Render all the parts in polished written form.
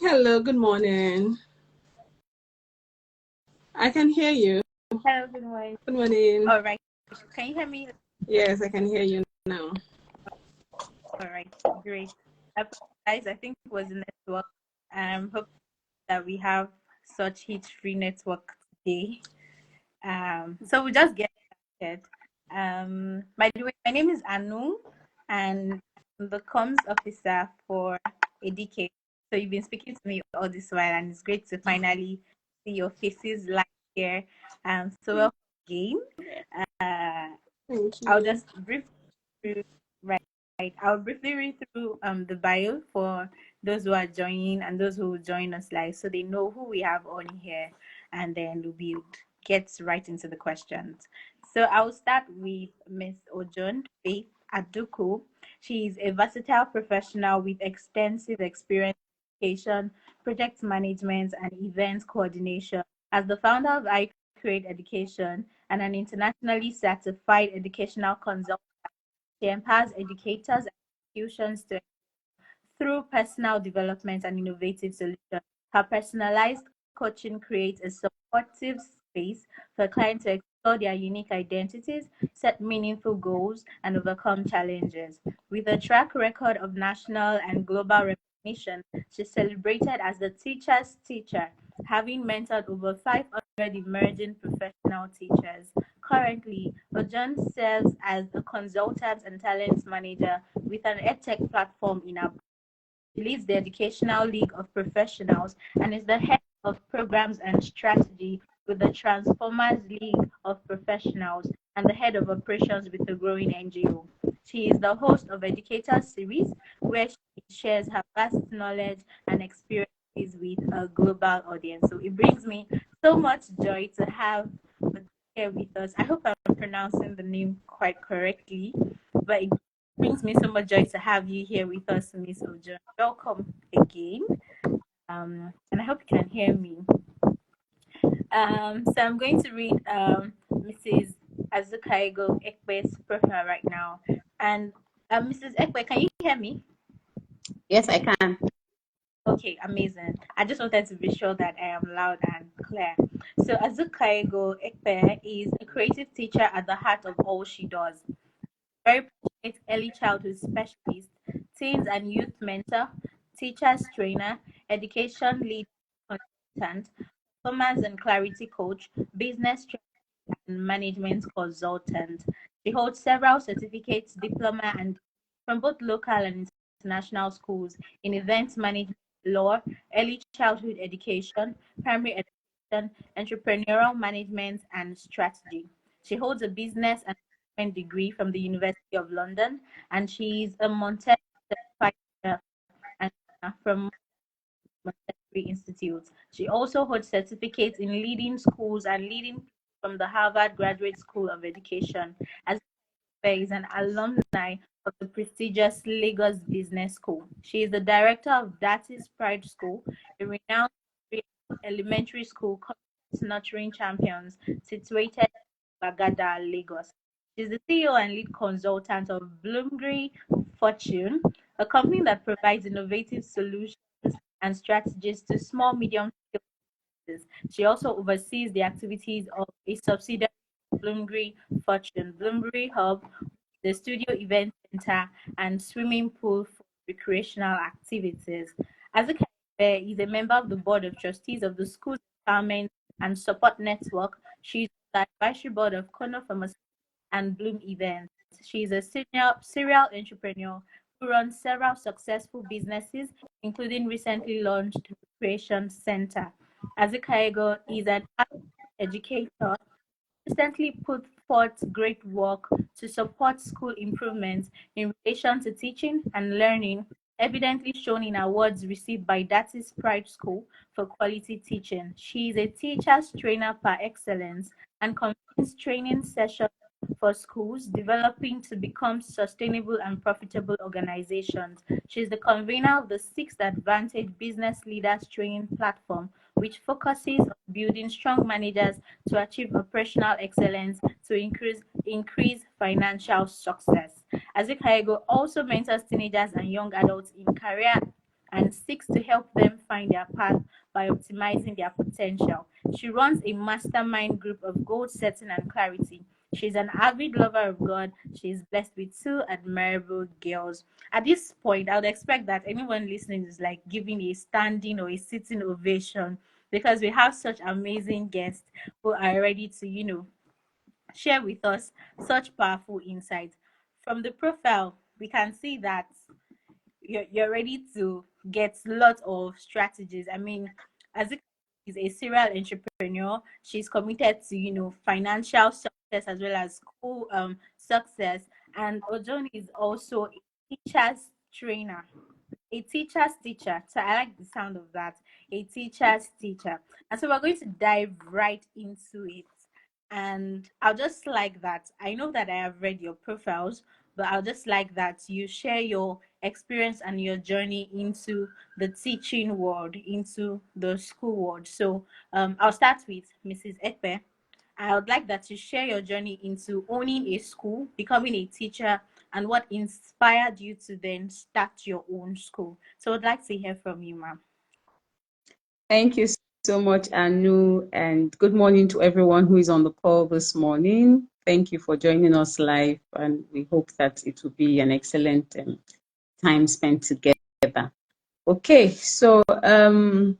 Hello, good morning. I can hear you. Hello, good morning. Good morning. All right. Can you hear me? Yes, I can hear you now. All right. Great. Guys, I think it was the network. Hope that we have such heat-free network today. So we'll just get started. By the way, my name is Anu, and I'm the comms officer for Edike. So you've been speaking to me all this while, and it's great to finally see your faces live here. So welcome again. Uh, Thank I'll you. just briefly right. I'll briefly read through the bio for those who are joining and those who will join us live, so they know who we have on here, and then we'll get right into the questions. So I'll start with Miss Ojon Faith Aduku. She's a versatile professional with extensive experience in education, project management, and event coordination. As the founder of I Create Education and an internationally certified educational consultant, she empowers educators and institutions through personal development and innovative solutions. Her personalized coaching creates a supportive space for clients to explore their unique identities, set meaningful goals, and overcome challenges. With a track record of national and global recognition, she's celebrated as the teacher's teacher, having mentored over 500 emerging professional teachers. Currently, Ojan serves as a consultant and talent manager with an edtech platform in Abuja. She leads the Educational League of Professionals and is the head of programs and strategy with the Transformers League of Professionals and the head of operations with the growing NGO. She is the host of Educator Series, where she shares her vast knowledge and experiences with a global audience. So it brings me so much joy to have her here with us. I hope I'm pronouncing the name quite correctly, but it brings me so much joy to have you here with us, Miss Ojo. Welcome again. And I hope you can hear me. So I'm going to read Mrs. Azukaigo Ekwe's profile right now. And Mrs. Ekwe, can you hear me? Yes, I can. Okay, amazing. I just wanted to be sure that I am loud and clear. So Azukaigo Ekwe is a creative teacher at the heart of all she does. Very passionate early childhood specialist, teens and youth mentor, teachers trainer, education lead consultant, performance and clarity coach, business trainer, and management consultant. She holds several certificates, diploma, and from both local and international schools in event management, law, early childhood education, primary education, entrepreneurial management, and strategy. She holds a business and management degree from the University of London, and she is a Montessori certified teacher and from Montessori Institute. She also holds certificates in leading schools and leading from the Harvard Graduate School of Education, as well as an alumni of the prestigious Lagos Business School. She is the director of Datis Pride School, a renowned elementary school nurturing champions situated in Bagada, Lagos. She's the CEO and lead consultant of Bloomsbury Fortune, a company that provides innovative solutions and strategies to small, medium businesses. She also oversees the activities of a subsidiary of Bloomsbury Fortune, Bloomsbury Hub, the studio event center, and swimming pool for recreational activities. As is a member of the board of trustees of the School Empowerment and Support Network. She's the advisory board of Kono Pharmaceutical and Bloom Events. She is a serial entrepreneur who runs several successful businesses, including recently launched Recreation Center. Azikaego is an educator recently put forth great work to support school improvement in relation to teaching and learning, evidently shown in awards received by Datis Pride School for quality teaching. She is a teacher's trainer par excellence and convenes training sessions for schools developing to become sustainable and profitable organizations. She is the convener of the Sixth Advantage Business Leaders Training Platform, which focuses on building strong managers to achieve operational excellence to increase financial success. Azikaigo also mentors teenagers and young adults in career and seeks to help them find their path by optimizing their potential. She runs a mastermind group of goal setting and clarity. She's an avid lover of God. She is blessed with two admirable girls. At this point, I would expect that anyone listening is like giving a standing or a sitting ovation because we have such amazing guests who are ready to, share with us such powerful insights. From the profile, we can see that you're ready to get lots of strategies. I mean, as it is a serial entrepreneur, she's committed to financial success as well as school success. And Ojon is also a teacher's trainer, a teacher's teacher. So I like the sound of that, a teacher's teacher. And so we're going to dive right into it. And I'll just like that. I know that I have read your profiles, but I'll just like that you share your experience and your journey into the teaching world, into the school world. So I'll start with Mrs. Ekpe. I would like that you share your journey into owning a school, becoming a teacher, and what inspired you to then start your own school. So I'd like to hear from you, ma'am. Thank you so much, Anu, and good morning to everyone who is on the call this morning. Thank you for joining us live, and we hope that it will be an excellent time spent together. Okay, so how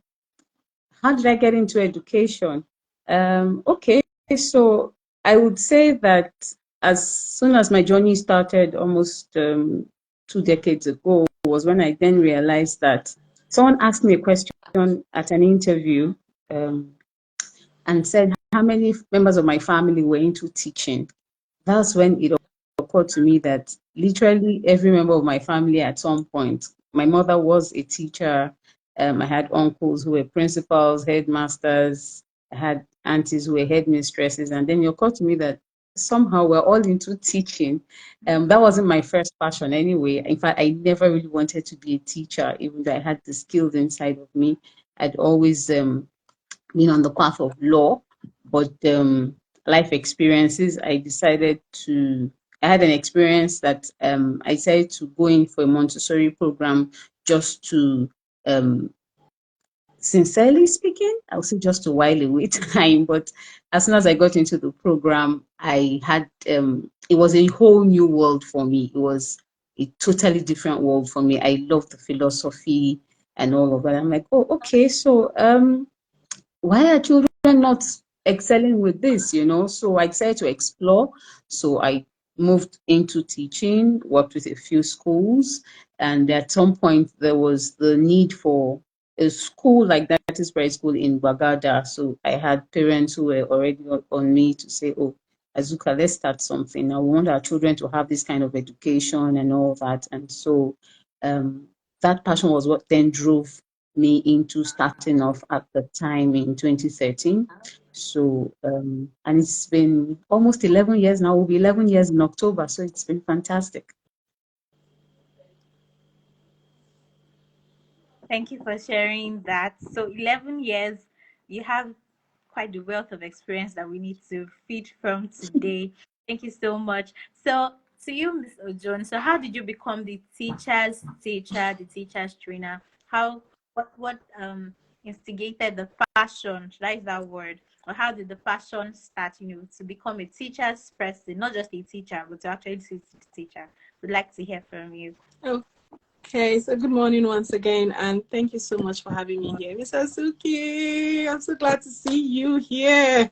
did I get into education? Okay, so I would say that as soon as my journey started almost 2 decades ago was when I then realized that someone asked me a question at an interview and said how many members of my family were into teaching. That's when it occurred to me that literally every member of my family at some point, my mother was a teacher. I had uncles who were principals, headmasters. I had aunties who were headmistresses. And then it occurred to me that somehow we're all into teaching. That wasn't my first passion anyway. In fact, I never really wanted to be a teacher, even though I had the skills inside of me. I'd always been on the path of law, but life experiences, I had an experience that I decided to go in for a Montessori program just to, sincerely speaking, I would say just to while away time. But as soon as I got into the program, I had, it was a whole new world for me. It was a totally different world for me. I loved the philosophy and all of that. I'm like, oh, okay, so why are children not excelling with this, So I decided to explore. So I moved into teaching, worked with a few schools, and at some point there was the need for a school like that is Bright School in Bagada. So I had parents who were already on me to say, oh, Azuka, let's start something. Now we want our children to have this kind of education and all that. And so that passion was what then drove me into starting off at the time in 2013. So, and it's been almost 11 years now. It will be 11 years in October. So it's been fantastic. Thank you for sharing that. So 11 years, you have quite the wealth of experience that we need to feed from today. Thank you so much. So to you, Ms. Ojon, so how did you become the teacher's teacher, the teacher's trainer? What instigated the passion, should I use that word? Or how did the passion start, to become a teacher's person, not just a teacher, but to actually teach the teacher? We'd like to hear from you. Okay, so good morning once again, and thank you so much for having me here. Miss Asuki, I'm so glad to see you here.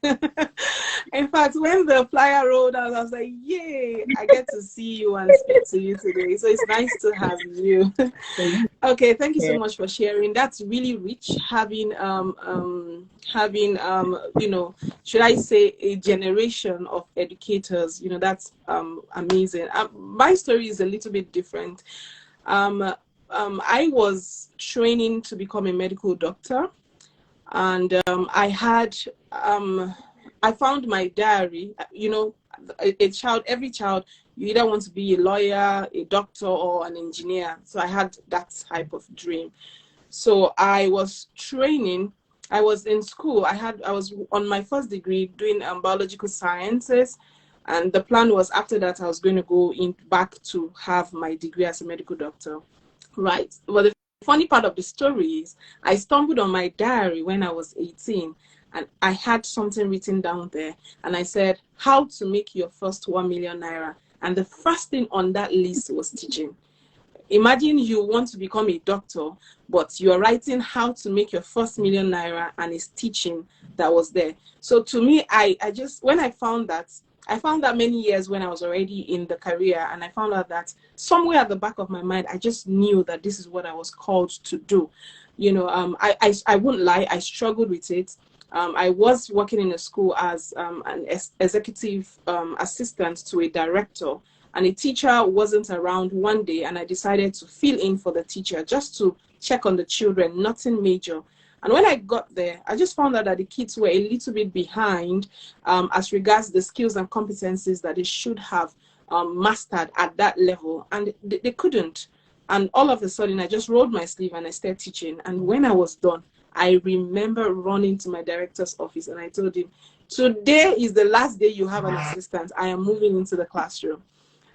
In fact, when the flyer rolled out, I was like, yay, I get to see you and speak to you today. So it's nice to have you. Okay, thank you so much for sharing. That's really rich, having should I say a generation of educators. That's amazing. My story is a little bit different. I was training to become a medical doctor, and I found my diary. Every child, you either want to be a lawyer, a doctor, or an engineer. So I had that type of dream. So I was training. I was in school. I was on my first degree doing biological sciences. And the plan was after that, I was going to go back to have my degree as a medical doctor. Right. But the funny part of the story is I stumbled on my diary when I was 18, and I had something written down there, and I said, how to make your first 1 million naira. And the first thing on that list was teaching. Imagine you want to become a doctor, but you're writing how to make your first 1 million naira, and it's teaching that was there. So to me, I just, when I found that many years when I was already in the career, and I found out that somewhere at the back of my mind, I just knew that this is what I was called to do. I wouldn't lie, I struggled with it. I was working in a school as an executive assistant to a director, and a teacher wasn't around one day, and I decided to fill in for the teacher just to check on the children, nothing major. And when I got there, I just found out that the kids were a little bit behind as regards the skills and competencies that they should have mastered at that level, and they couldn't. And all of a sudden, I just rolled my sleeve and I started teaching. And when I was done, I remember running to my director's office and I told him, today is the last day you have an assistant. I am moving into the classroom.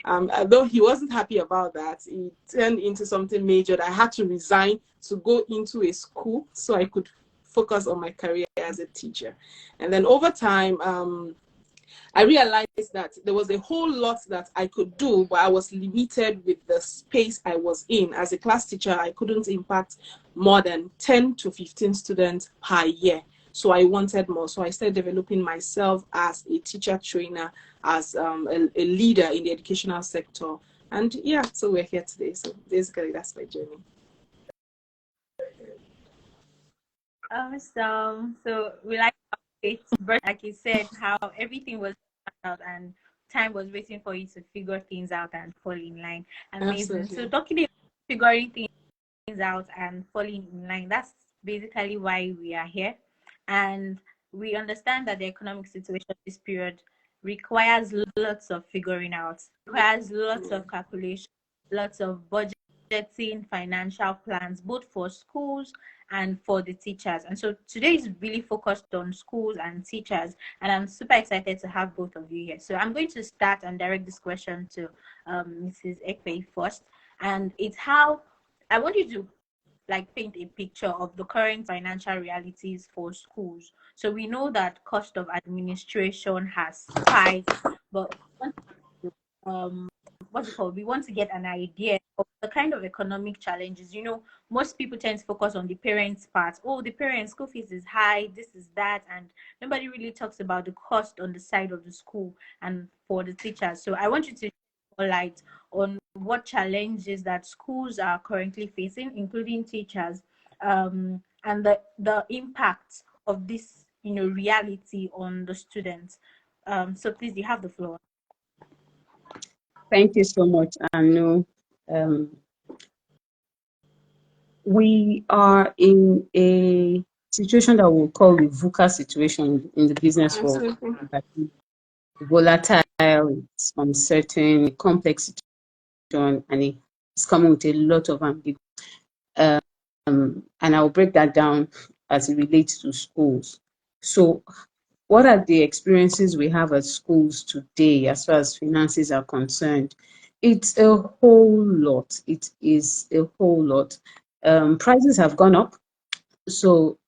Although he wasn't happy about that, it turned into something major. I had to resign to go into a school so I could focus on my career as a teacher. And then over time, I realized that there was a whole lot that I could do, but I was limited with the space I was in. As a class teacher, I couldn't impact more than 10 to 15 students per year. So I wanted more. So I started developing myself as a teacher trainer, as a leader in the educational sector. And yeah, so we're here today. So basically, that's my journey. Awesome. So we like it, but like you said, how everything was out and time was waiting for you to figure things out and fall in line. Amazing. Absolutely. So talking about figuring things out and falling in line, that's basically why we are here. And we understand that the economic situation this period requires lots of figuring out, requires lots of calculation, lots of budgeting, financial plans, both for schools and for the teachers. And so today is really focused on schools and teachers, and I'm super excited to have both of you here. So I'm going to start and direct this question to Mrs. Ekpe first, and it's how I want you to like paint a picture of the current financial realities for schools. So we know that cost of administration has spiked, but what's it called? We want to get an idea of the kind of economic challenges. You know, most people tend to focus on the parents' part. Oh, the parents' school fees is high, this is that, and nobody really talks about the cost on the side of the school and for the teachers. So I want you to shed more light on what challenges that schools are currently facing, including teachers, and the impact of this, you know, reality on the students. So please, you have the floor. Thank you so much, Anu. We are in a situation that we'll call the VUCA situation in the business world. Volatile, it's uncertain, complex situation, and it's coming with a lot of ambiguity. And I'll break that down as it relates to schools. So what are the experiences we have at schools today as far as finances are concerned? It's a whole lot. It is a whole lot. Prices have gone up. So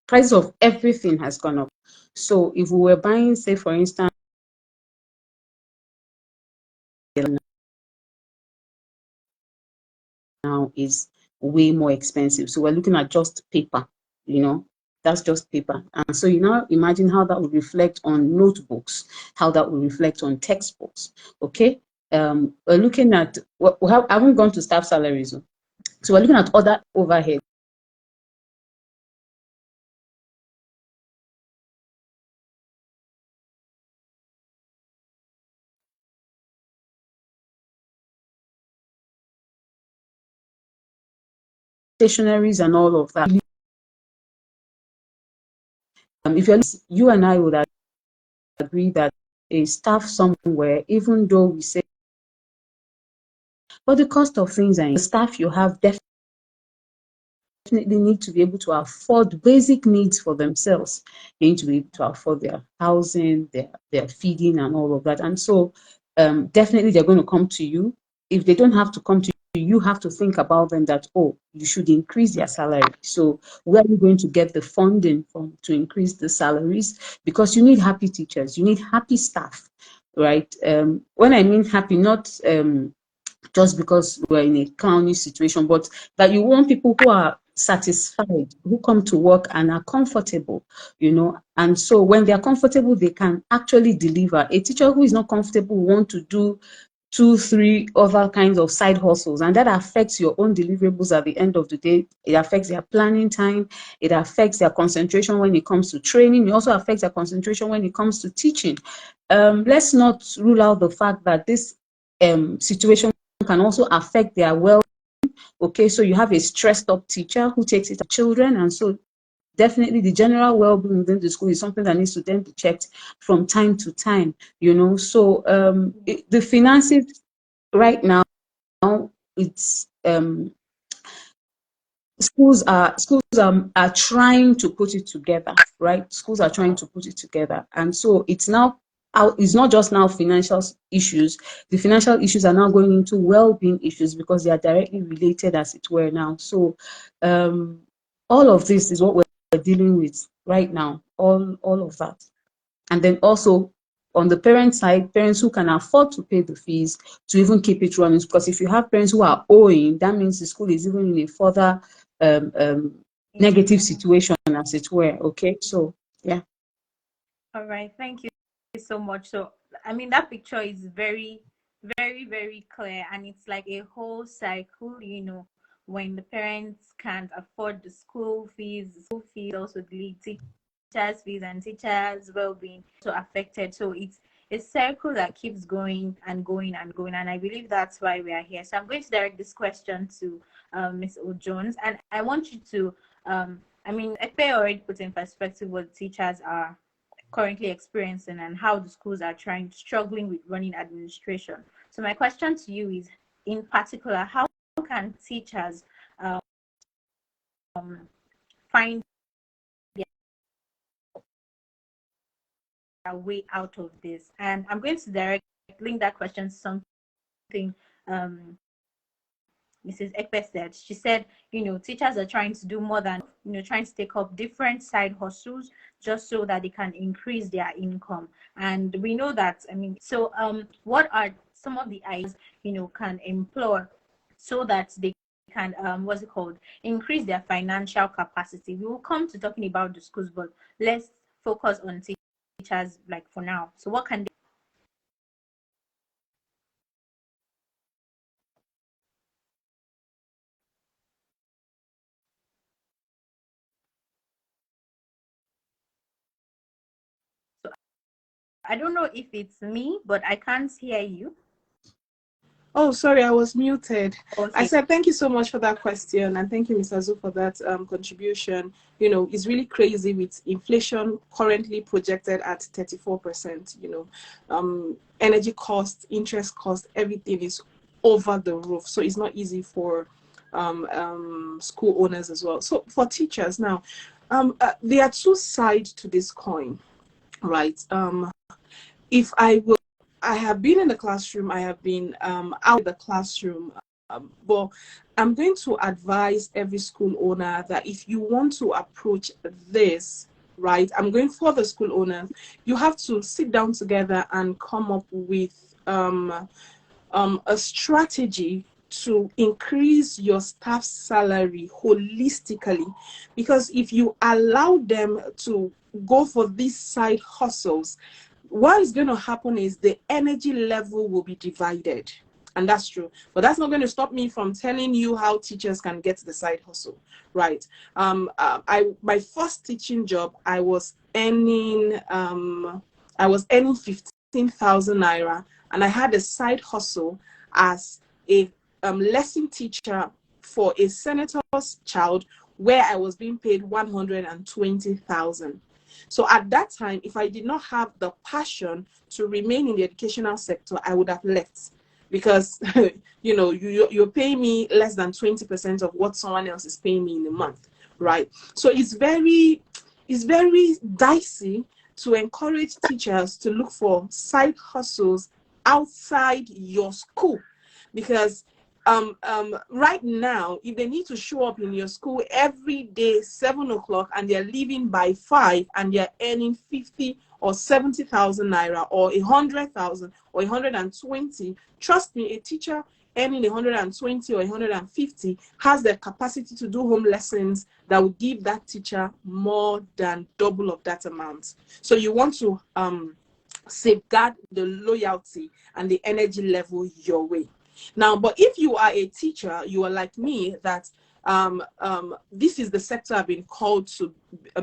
prices of everything has gone up. So if we were buying, say, for instance, now is way more expensive. So we're looking at just paper, you know, that's just paper. And so you now imagine how that would reflect on notebooks, how that would reflect on textbooks. Okay. We're looking at, I haven't gone to staff salaries. So we're looking at other overheads. Stationaries and all of that. If you and I would agree that a staff somewhere, even though we say, but the cost of things and the staff you have definitely need to be able to afford basic needs for themselves. They need to be able to afford their housing, their feeding and all of that. And so definitely they're going to come to you. If they don't have to come to you have to think about them that, oh, you should increase their salary. So where are you going to get the funding from to increase the salaries? Because you need happy teachers, you need happy staff, right? When I mean happy, not just because we're in a clownish situation, but that you want people who are satisfied, who come to work and are comfortable, and so when they're comfortable, they can actually deliver. A teacher who is not comfortable will want to do 2, 3 other kinds of side hustles, and that affects your own deliverables at the end of the day. It affects their planning time, it affects their concentration when it comes to training, it also affects their concentration when it comes to teaching. Let's not rule out the fact that this situation can also affect their okay, so you have a stressed up teacher who takes it to children, and so definitely the general well-being within the school is something that needs to then be checked from time to time, so the finances right now, it's schools are trying to put it together, right? Schools are trying to put it together, and so it's not just now financial issues. The financial issues are now going into well-being issues because they are directly related, as it were, now. So all of this is what we're dealing with right now, all of that. And then also on the parent side, parents who can afford to pay the fees to even keep it running, because if you have parents who are owing, that means the school is even in a further negative situation, as it were. Okay, so yeah. All right, thank you so much. So, I mean, that picture is very, very, very clear, and it's like a whole cycle, when the parents can't afford the school fees also lead teachers' fees and teachers' well-being so affected. So it's a circle that keeps going and going and going, and I believe that's why we are here. So I'm going to direct this question to Ms. O'Jones, and I want you to, I mean, Ekpe already put in perspective what teachers are currently experiencing and how the schools are struggling with running administration. So my question to you is, in particular, how can teachers find their way out of this? And I'm going to link that question to something Mrs. Ekpe said. She said, teachers are trying to do more than, trying to take up different side hustles just so that they can increase their income. And we know that, so what are some of the ideas, can employ so that they can, increase their financial capacity? We will come to talking about the schools, but let's focus on teachers, like, for now. So what can they I don't know if it's me, but I can't hear you. Oh, sorry, I was muted. Okay. I said thank you so much for that question, and thank you, Mr. Azu, for that contribution. It's really crazy with inflation currently projected at 34%. Energy cost, interest cost, everything is over the roof. So it's not easy for school owners as well. So for teachers now, there are two sides to this coin, right? If I have been in the classroom, I have been out of the classroom, but I'm going to advise every school owner that if you want to approach this, right, I'm going for the school owners, you have to sit down together and come up with a strategy to increase your staff's salary holistically, because if you allow them to go for these side hustles, what is going to happen is the energy level will be divided. And that's true. But that's not going to stop me from telling you how teachers can get the side hustle, right? My first teaching job, I was earning 15,000 naira, and I had a side hustle as a lesson teacher for a senator's child, where I was being paid 120,000. So at that time, if I did not have the passion to remain in the educational sector, I would have left, because you're paying me less than 20% of what someone else is paying me in a month, right? So it's very dicey to encourage teachers to look for side hustles outside your school, because right now, if they need to show up in your school every day 7 o'clock and they're leaving by 5 and they're earning 50 or 70,000 naira or 100,000 or 120, trust me, a teacher earning 120 or 150 has the capacity to do home lessons that will give that teacher more than double of that amount. So you want to safeguard the loyalty and the energy level your way. Now, but if you are a teacher, you are like me, that this is the sector I've been called to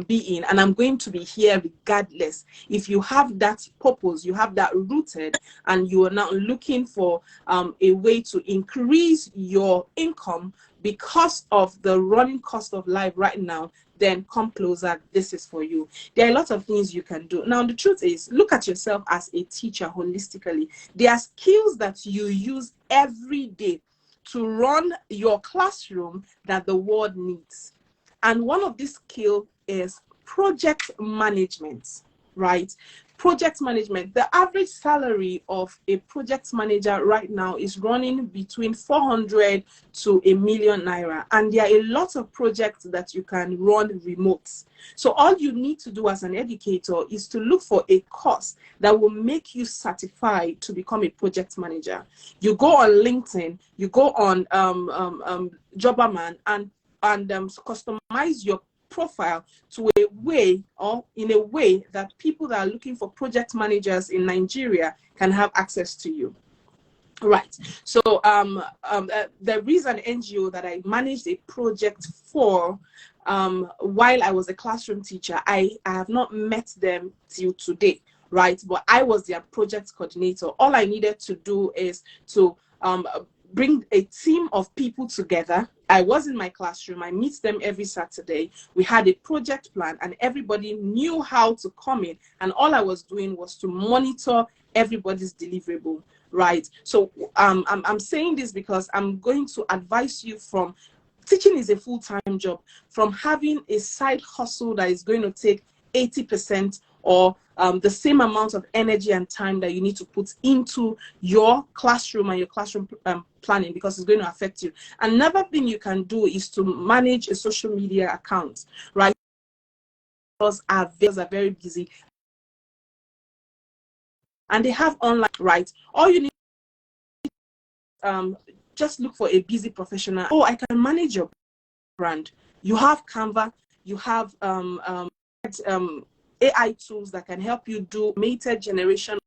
be in, and I'm going to be here regardless. If you have that purpose, you have that rooted, and you are now looking for a way to increase your income because of the running cost of life right now, then come closer. This is for you. There are a lot of things you can do. Now, the truth is, look at yourself as a teacher holistically. There are skills that you use every day to run your classroom that the world needs. And one of these skills is project management, right? Project management. The average salary of a project manager right now is running between 400 to a million naira. And there are a lot of projects that you can run remote. So all you need to do as an educator is to look for a course that will make you certified to become a project manager. You go on LinkedIn, you go on Jobberman, and customize your profile to a way, or in a way that people that are looking for project managers in Nigeria can have access to you. Right. So there is an NGO that I managed a project for while I was a classroom teacher. I have not met them till today, right? But I was their project coordinator. All I needed to do is to bring a team of people together. I was in my classroom. I meet them every Saturday. We had a project plan and everybody knew how to come in. And all I was doing was to monitor everybody's deliverable, right? So I'm saying this because I'm going to advise you from teaching is a full-time job, from having a side hustle that is going to take 80% or the same amount of energy and time that you need to put into your classroom and your classroom planning, because it's going to affect you. Another thing you can do is to manage a social media account, right? Because our videos are very busy and they have online, right? All you need just look for a busy professional. Oh, I can manage your brand. You have Canva, you have AI tools that can help you do automated generation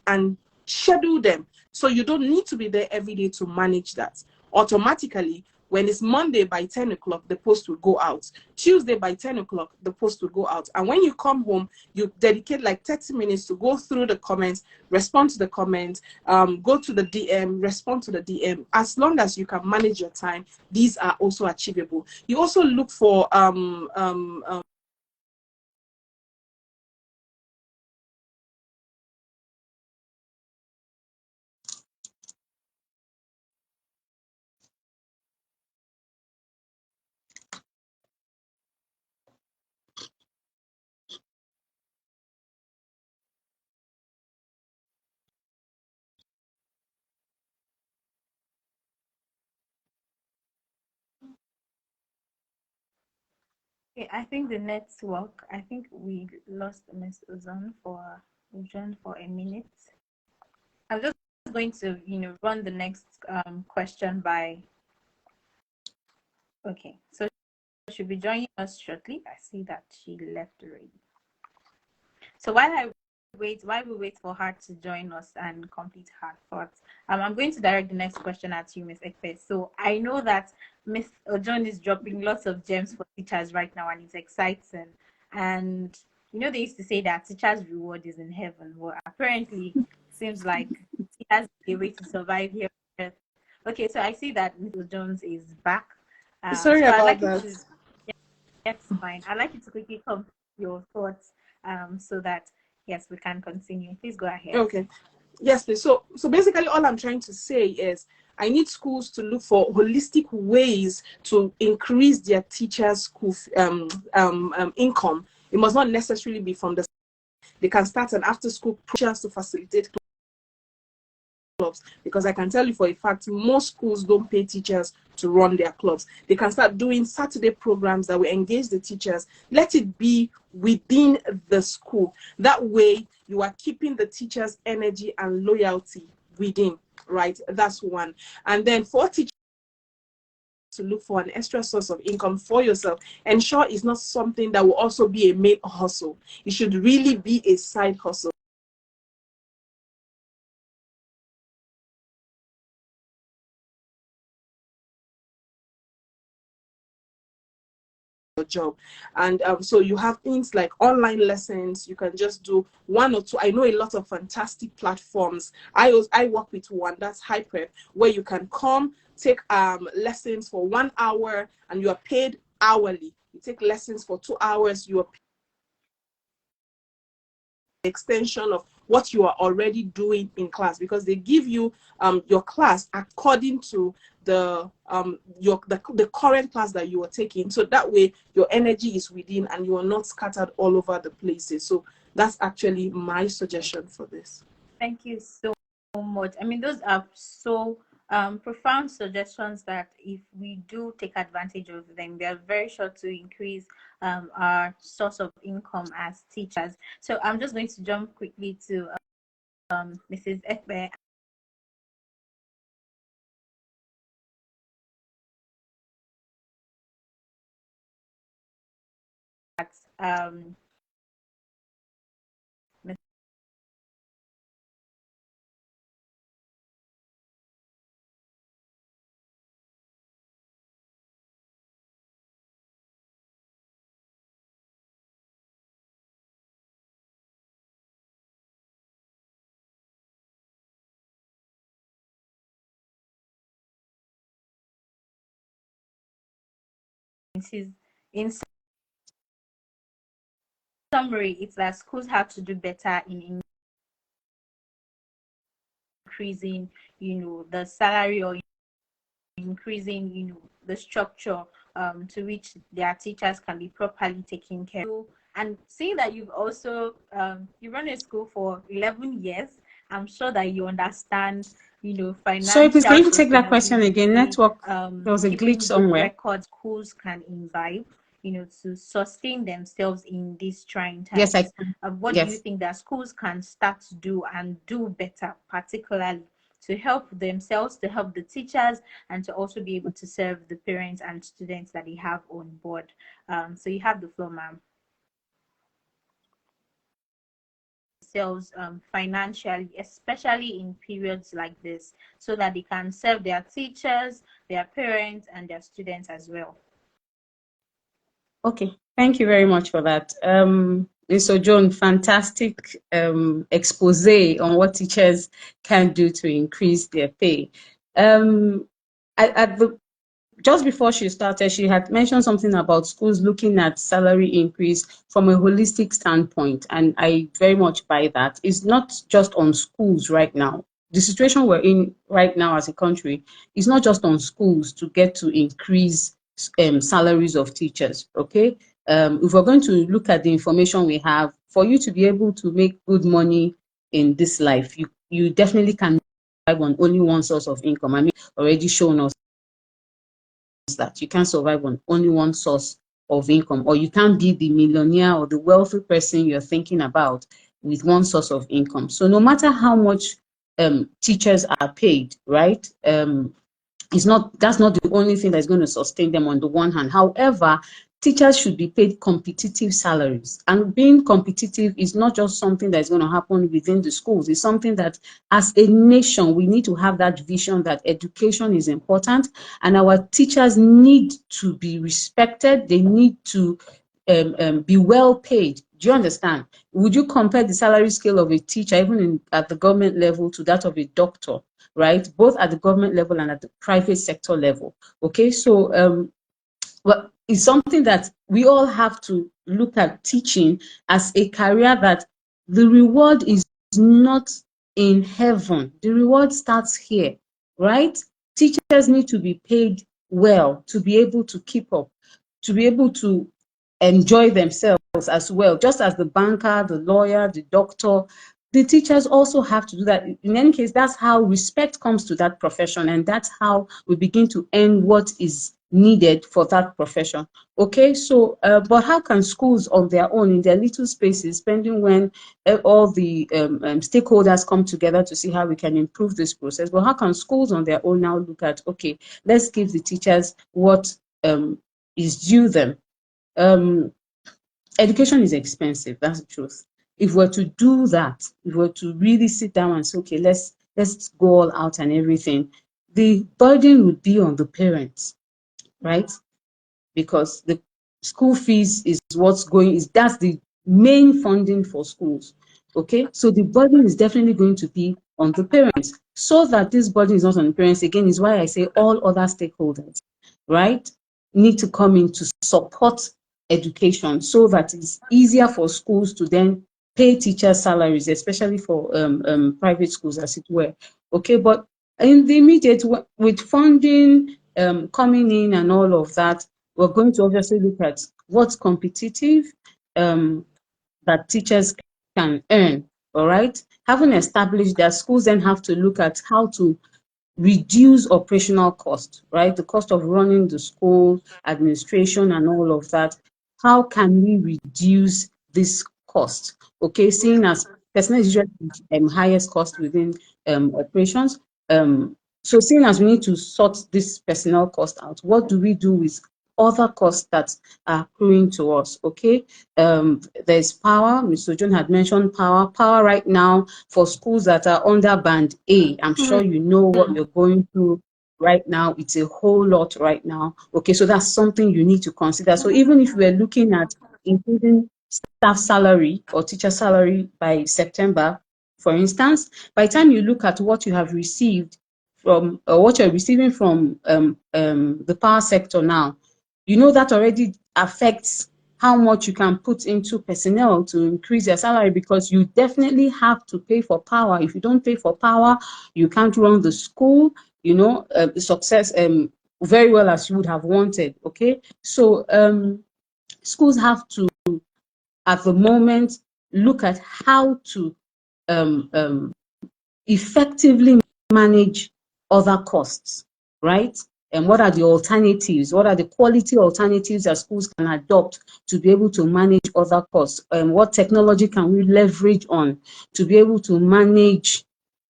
and schedule them. So you don't need to be there every day to manage that. Automatically, when it's Monday by 10 o'clock, the post will go out. Tuesday by 10 o'clock, the post will go out. And when you come home, you dedicate like 30 minutes to go through the comments, respond to the comments, go to the DM, respond to the DM. As long as you can manage your time, these are also achievable. You also look for Okay, I think the network, I think we lost Miss Ozan for a minute. I'm just going to, run the next question by. Okay, so she'll be joining us shortly. I see that she left already. So while we wait for her to join us and complete her thoughts, I'm going to direct the next question at you, Miss Ekpe. So I know that Miss Ojon is dropping lots of gems for teachers right now, and it's exciting. And they used to say that teachers' reward is in heaven. Well, apparently, it seems like it has a way to survive here on Earth. Okay, so I see that Mrs. Jones is back. sorry so about I'd like that. you to, yeah, that's fine. I'd like you to quickly complete your thoughts so that, yes, we can continue. Please go ahead. Okay. Yes, please. So basically all I'm trying to say is I need schools to look for holistic ways to increase their teachers' school income. It must not necessarily be from the. They can start an after-school programs to facilitate clubs, because I can tell you for a fact most schools don't pay teachers to run their clubs. They can start doing Saturday programs that will engage the teachers. Let it be within the school. That way you are keeping the teachers' energy and loyalty within, right? That's one. And then for teachers to look for an extra source of income for yourself, ensure it's not something that will also be a main hustle. It should really be a side hustle. Job. And so you have things like online lessons. You can just do 1 or 2. I know a lot of fantastic platforms. I work with one, that's High Prep, where you can come take lessons for 1 hour and you are paid hourly. You take lessons for 2 hours, you are paid extension of what you are already doing in class, because they give you your class according to the current class that you are taking, so that way your energy is within and you are not scattered all over the places. So that's actually my suggestion for this. Thank you so much. I mean, those are so profound suggestions that if we do take advantage of them, they are very sure to increase our source of income as teachers. So I'm just going to jump quickly to Mrs. Ekbe. In summary, it's that schools have to do better in increasing, the salary, or increasing, the structure to which their teachers can be properly taken care of. And seeing that you've also you run a school for 11 years, I'm sure that you understand, financial. Sorry, please, can you take that question again? Network, there was a keeping glitch good somewhere. records schools can imbibe, to sustain themselves in these trying times. Yes, I can. What Yes. do you think that schools can start to do and do better, particularly to help themselves, to help the teachers, and to also be able to serve the parents and students that they have on board? So you have the floor, ma'am. Themselves financially, especially in periods like this, so that they can serve their teachers, their parents, and their students as well. Okay, thank you very much for that. So Joan, fantastic expose on what teachers can do to increase their pay. Just before she started, she had mentioned something about schools looking at salary increase from a holistic standpoint, and I very much buy that. It's not just on schools right now. The situation we're in right now as a country is not just on schools to get to increase salaries of teachers, okay? If we're going to look at the information we have, for you to be able to make good money in this life, you definitely can survive on only one source of income. I mean, already shown us that you can't survive on only one source of income, or you can't be the millionaire or the wealthy person you're thinking about with one source of income. So no matter how much teachers are paid, right? That's not the only thing that's going to sustain them on the one hand. However, teachers should be paid competitive salaries. And being competitive is not just something that's going to happen within the schools. It's something that as a nation, we need to have that vision that education is important and our teachers need to be respected. They need to be well paid. Do you understand? Would you compare the salary scale of a teacher, even at the government level, to that of a doctor, right? Both at the government level and at the private sector level. Okay, so well, it's something that we all have to look at teaching as a career that the reward is not in heaven. The reward starts here, right? Teachers need to be paid well to be able to keep up, to be able to enjoy themselves as well. Just as the banker, the lawyer, the doctor, the teachers also have to do that. In any case, that's how respect comes to that profession, and that's how we begin to earn what is needed for that profession. Okay, so but how can schools on their own, in their little spaces, depending when all the stakeholders come together to see how we can improve this process, but how can schools on their own now look at, okay, let's give the teachers what is due them? Education is expensive, that's the truth. If we're to do that, if we're to really sit down and say, okay, let's go all out and everything, the burden would be on the parents, right? Because the school fees is that's the main funding for schools. Okay, so the burden is definitely going to be on the parents. So that this burden is not on the parents, again, is why I say all other stakeholders, right, need to come in to support education so that it's easier for schools to then pay teachers' salaries, especially for private schools, as it were. Okay, but in the immediate, with funding coming in and all of that, we're going to obviously look at what's competitive that teachers can earn, all right? Having established that, schools then have to look at how to reduce operational cost, right? The cost of running the school, administration, and all of that. How can we reduce this cost? Okay, seeing as personnel is usually highest cost within operations. So seeing as we need to sort this personnel cost out, what do we do with other costs that are accruing to us? Okay, there's power. Mr. John had mentioned power. Power right now for schools that are under band A. I'm sure you know what you're going through right now. It's a whole lot right now. Okay, so that's something you need to consider. So even if we're looking at increasing staff salary or teacher salary by September, for instance, by the time you look at what you have received from, or what you're receiving from the power sector now, you know that already affects how much you can put into personnel to increase their salary, because you definitely have to pay for power. If you don't pay for power, you can't run the school, you know, the success very well as you would have wanted. Okay, so schools have to, at the moment, look at how to effectively manage other costs, right? And what are the alternatives? What are the quality alternatives that schools can adopt to be able to manage other costs? And what technology can we leverage on to be able to manage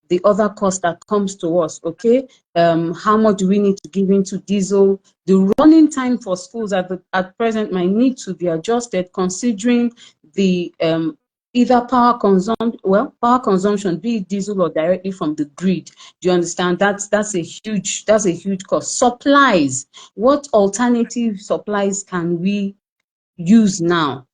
the other cost that comes to us? Okay, how much do we need to give into diesel? The running time for schools at present might need to be adjusted, considering the either power consumption, be it diesel or directly from the grid. Do you understand? That's a huge cost. Supplies. What alternative supplies can we use now?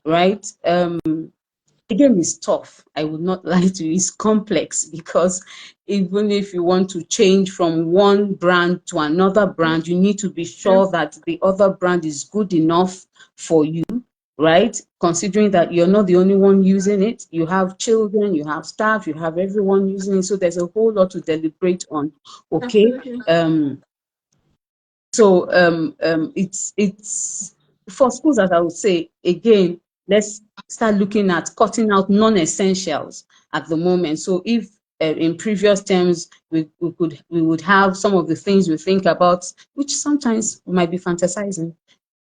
Right? Again, it's tough. I would not lie to you. It's complex, because even if you want to change from one brand to another brand, you need to be sure that the other brand is good enough for you, right? Considering that you're not the only one using it. You have children, you have staff, you have everyone using it. So there's a whole lot to deliberate on. Okay. It's for schools, as I would say, again, let's start looking at cutting out non-essentials at the moment. So if in previous terms we would have some of the things we think about, which sometimes might be fantasizing,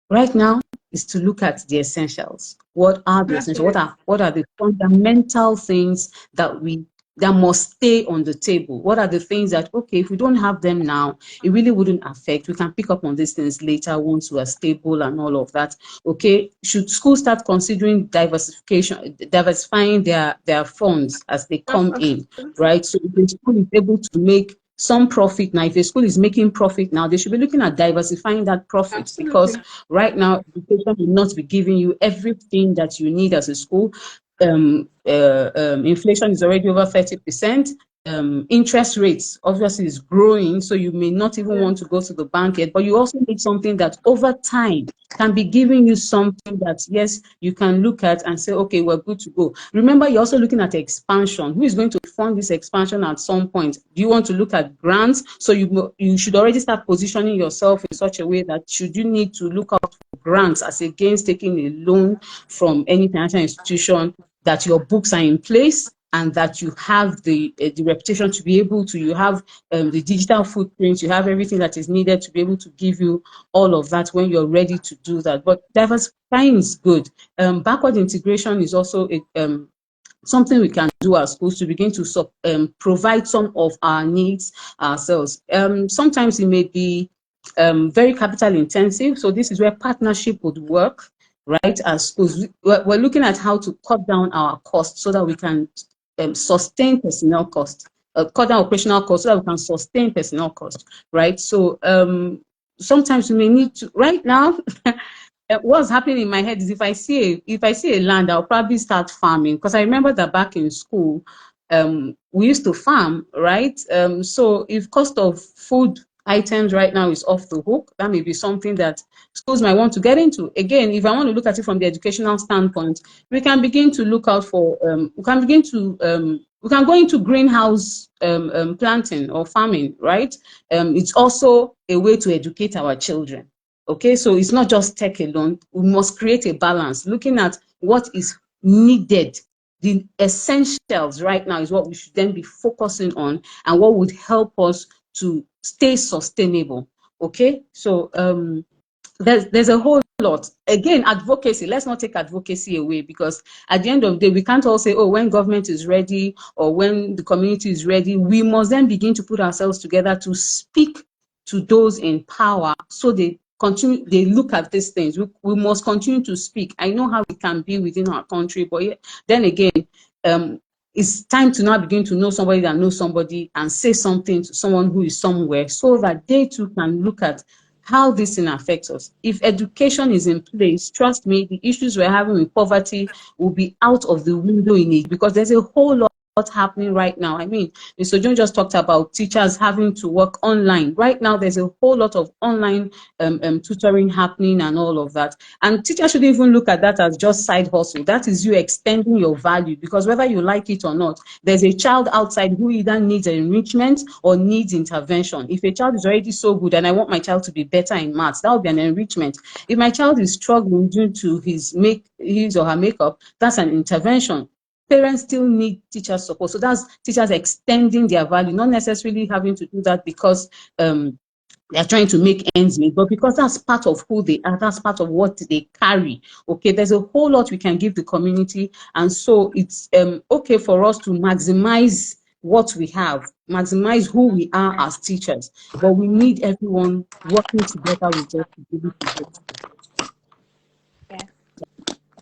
right now is to look at the essentials. What are the essentials? What are the fundamental things that must stay on the table? What are the things that, okay, if we don't have them now, it really wouldn't affect. We can pick up on these things later once we are stable and all of that. Okay, should schools start considering diversifying their funds as they come in, right? So if the school is able to make some profit now, if a school is making profit now, they should be looking at diversifying that profit. Because right now, education will not be giving you everything that you need as a school. Inflation is already over 30%. interest rates obviously is growing, so you may not even want to go to the bank yet, but you also need something that over time can be giving you something that, yes, you can look at and say, okay, we're good to go. Remember, you're also looking at expansion. Who is going to fund this expansion at some point? Do you want to look at grants? So you should already start positioning yourself in such a way that should you need to look out for grants as against taking a loan from any financial institution, that your books are in place and that you have the reputation to be able to, you have the digital footprint, you have everything that is needed to be able to give you all of that when you're ready to do that. But diversifying is good. Backward integration is also something we can do as schools to begin to provide some of our needs ourselves. Sometimes it may be very capital intensive, so this is where partnership would work, right? As schools, we're looking at how to cut down our costs so that we can sustain personnel costs, cut down operational costs so that we can sustain personnel costs, right? So sometimes we may need to, right now, what's happening in my head is if I see a land, I'll probably start farming, because I remember that back in school, we used to farm, right? So if cost of food items right now is off the hook, that may be something that schools might want to get into. Again, if I want to look at it from the educational standpoint, we can begin to look out for, we can go into greenhouse planting or farming, right? It's also a way to educate our children. Okay, so it's not just tech alone. We must create a balance, looking at what is needed. The essentials right now is what we should then be focusing on and what would help us to stay sustainable. Okay, so there's a whole lot. Again, advocacy, let's not take advocacy away, because at the end of the day, we can't all say, oh, when government is ready or when the community is ready. We must then begin to put ourselves together to speak to those in power so they look at these things. We must continue to speak. I know how it can be within our country, but then again, it's time to now begin to know somebody that knows somebody and say something to someone who is somewhere so that they too can look at how this thing affects us. If education is in place, trust me, the issues we're having with poverty will be out of the window in it, because there's a whole lot happening right now. I mean, Mr. John just talked about teachers having to work online. Right now, there's a whole lot of online tutoring happening and all of that. And teachers should even look at that as just side hustle. That is you extending your value, because whether you like it or not, there's a child outside who either needs enrichment or needs intervention. If a child is already so good and I want my child to be better in maths, that would be an enrichment. If my child is struggling due to his or her makeup, that's an intervention. Parents still need teacher support. So that's teachers extending their value, not necessarily having to do that because they're trying to make ends meet, but because that's part of who they are, that's part of what they carry. Okay, there's a whole lot we can give the community, and so it's okay for us to maximize what we have, maximize who we are as teachers, but we need everyone working together with us to be able to get to it. Yes.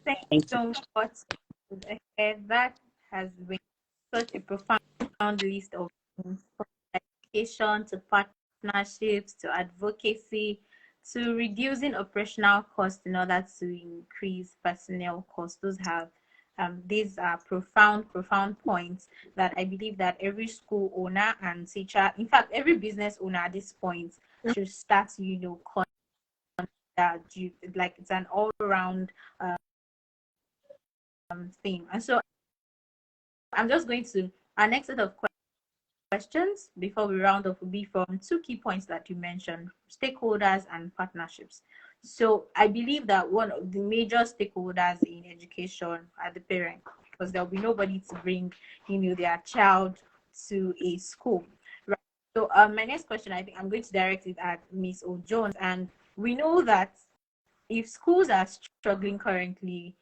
Thank you Thank you. so much. That has been such a profound list of things, from education to partnerships to advocacy to reducing operational costs in order to increase personnel costs. These are profound points that I believe that every school owner and teacher, in fact, every business owner at this point should start, that like it's an all-around theme. And so I'm just going to, our next set of questions before we round up will be from two key points that you mentioned: stakeholders and partnerships. So I believe that one of the major stakeholders in education are the parents, because there'll be nobody to bring their child to a school, right? So my next question, I think I'm going to direct it at Miss O'Jones. And we know that if schools are struggling currently,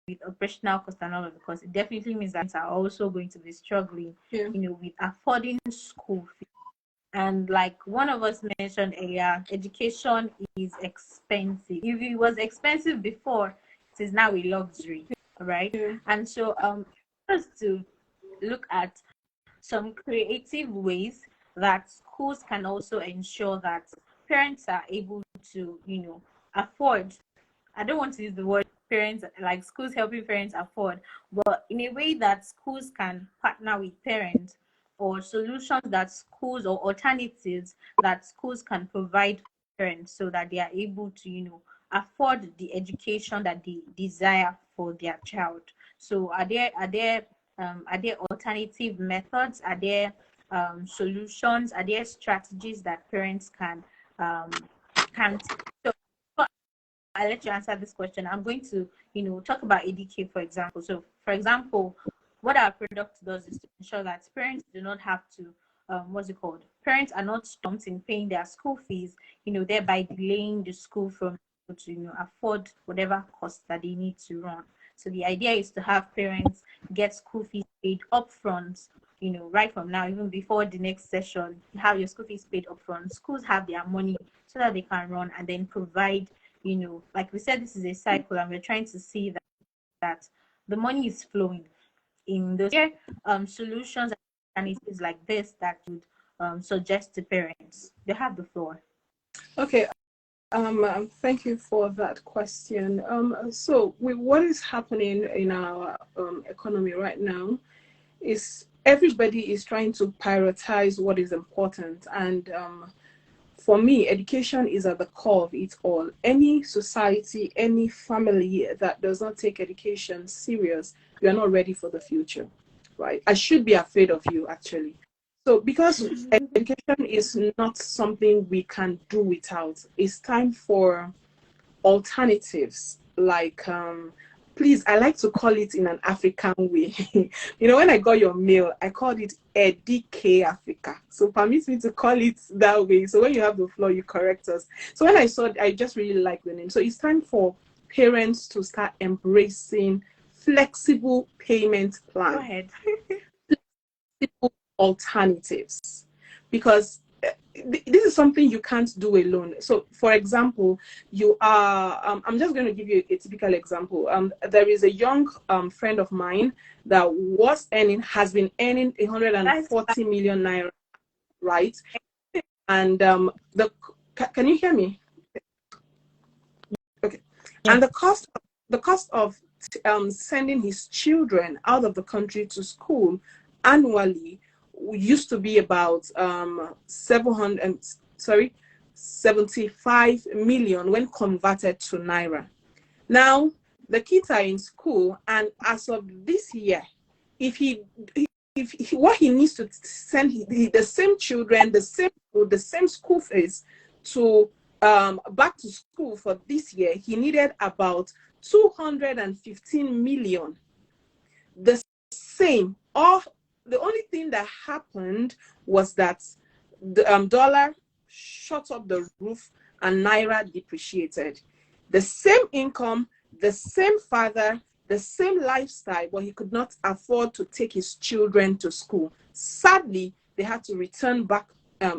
with operational cost and all of the costs, it definitely means that are also going to be struggling, with affording school fees. And like one of us mentioned earlier, education is expensive. If it was expensive before, it is now a luxury, right? And so just to look at some creative ways that schools can also ensure that parents are able to, afford. I don't want to use the word parents, like schools helping parents afford, but in a way that schools can partner with parents or solutions that schools, or alternatives that schools can provide for parents so that they are able to, afford the education that they desire for their child. So are there alternative methods? Are there solutions? Are there strategies that parents can take? So I'll let you answer this question. I'm going to, talk about Edike, for example. So, for example, what our product does is to ensure that parents do not have to, what's it called? Parents are not stumped in paying their school fees, thereby delaying the school from able to, afford whatever costs that they need to run. So the idea is to have parents get school fees paid upfront, right from now, even before the next session. You have your school fees paid upfront. Schools have their money so that they can run and then provide, like we said, this is a cycle, and we're trying to see that the money is flowing in those solutions and it is like this that would suggest to parents. They have the floor. Okay. Thank you for that question. So with what is happening in our economy right now is everybody is trying to prioritize what is important. And for me, education is at the core of it all. Any society, any family that does not take education serious, you are not ready for the future, right? I should be afraid of you, actually. So because education is not something we can do without, it's time for alternatives like please, I like to call it in an African way. When I got your mail, I called it Edike Africa. So permit me to call it that way. So when you have the floor, you correct us. So when I saw it, I just really like the name. So it's time for parents to start embracing flexible payment plans. Go ahead. Flexible alternatives. Because this is something you can't do alone. So, for example, you are, I'm just going to give you a typical example. There is a young friend of mine that has been earning 140 million naira, right? And can you hear me? Okay. Yeah. And the cost of sending his children out of the country to school annually used to be about 75 million when converted to naira. Now the kids are in school, and as of this year, if what he needs to send the same children, the same school fees to back to school for this year, he needed about 215 million. The same, or the only thing that happened was that the dollar shot up the roof and naira depreciated. The same income, the same father, the same lifestyle, but he could not afford to take his children to school. Sadly, they had to return back